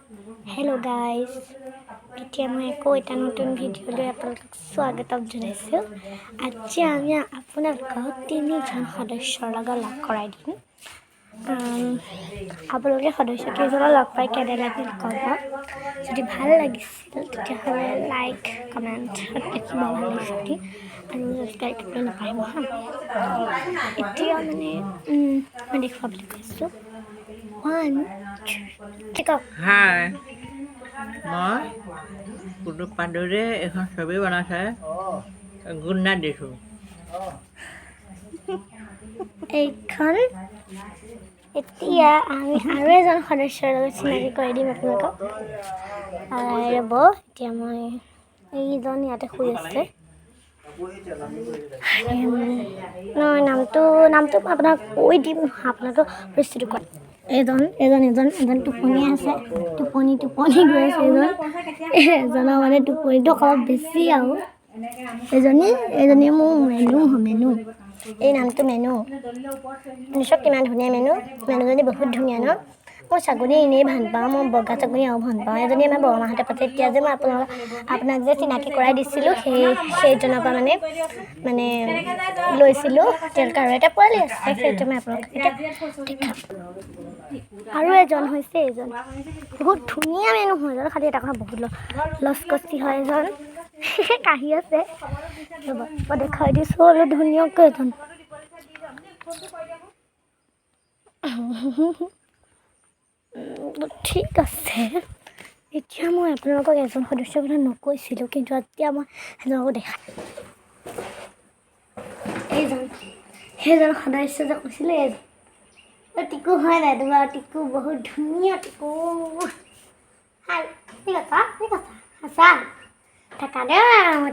Hello guys, এতিয়া মই আকৌ এটা নতুন ভিডিঅ'লৈ আপোনালোকক স্বাগতম জনাইছোঁ। আজি আমি আপোনালোকক তিনিজন সদস্যৰ লগত লগ কৰাই দিম। আপোনালোকে সদস্য কেইজনক লগ পাই কেনে লাগিল ক'ব। যদি ভাল লাগিছিল তেতিয়াহ'লে লাইক কমেণ্ট দেখিব ভাল লাগিছিল আৰু ছাবস্ক্ৰাইব কৰিবলৈ নাপাহৰিব হা। এতিয়া মানে মই দেখুৱাম বুলি কৈছোঁ। হাই মই কুটুব পাণ্ডুৰে এখন ছবি বনাইছে গুড নাইট দিছোঁ এইখন এতিয়া আমি আৰু এজন সদস্যৰ লগত চিনাকি কৰি দিম আপোনালোকক। ৰ'ব, এতিয়া মই এইজন ইয়াতে শুই আছে। নহয়, নামটো মই আপোনাক কৈ দিম, আপোনালোকক পৰিস্থিতি ক'ত। এজন টোপনি আছে, টোপনি গৈ আছে। এজনৰ মানে টোপনিটো অলপ বেছি আৰু এজনী মোৰ মেনু এই নামটো মেনু। নিশ্চয় কিমান ধুনীয়া মেনুজনী বহুত ধুনীয়া ন। মই ছাগলী এনেই ভাল পাওঁ, মই বগা ছাগলী আৰু ভাল পাওঁ। এজনী আমাৰ বৰমাহঁতে পাতে। এতিয়া যে মই আপোনাক যে চিনাকি কৰাই দিছিলোঁ সেইজনৰ পৰা মানে লৈছিলোঁ। তেওঁলোকে আৰু এটা পোৱালি আছে, সেইটো মই আপোনালোকক এতিয়া দেখাম। আৰু এজন হৈছে এইজন বহুত ধুনীয়া মেনু হয় এজন, খালি এটা কথা বহুত লচকচি হয় এজন। কাহি আছে, ৰ'ব মই দেখাই দিছোঁ অলপ ধুনীয়াকৈ এজন। ঠিক আছে, এতিয়া মই আপোনালোকক এজন সদস্যৰ কথা নকৈছিলোঁ, কিন্তু এতিয়া মই এজনকো দেখাম। সেইজন সদস্য যে কৈছিলোঁ এইজন টিকু হয় নাই তোমাৰ? টিকু বহুত ধুনীয়া টিকু। হাই ঠিক আছে সঁচা থাকা দে মই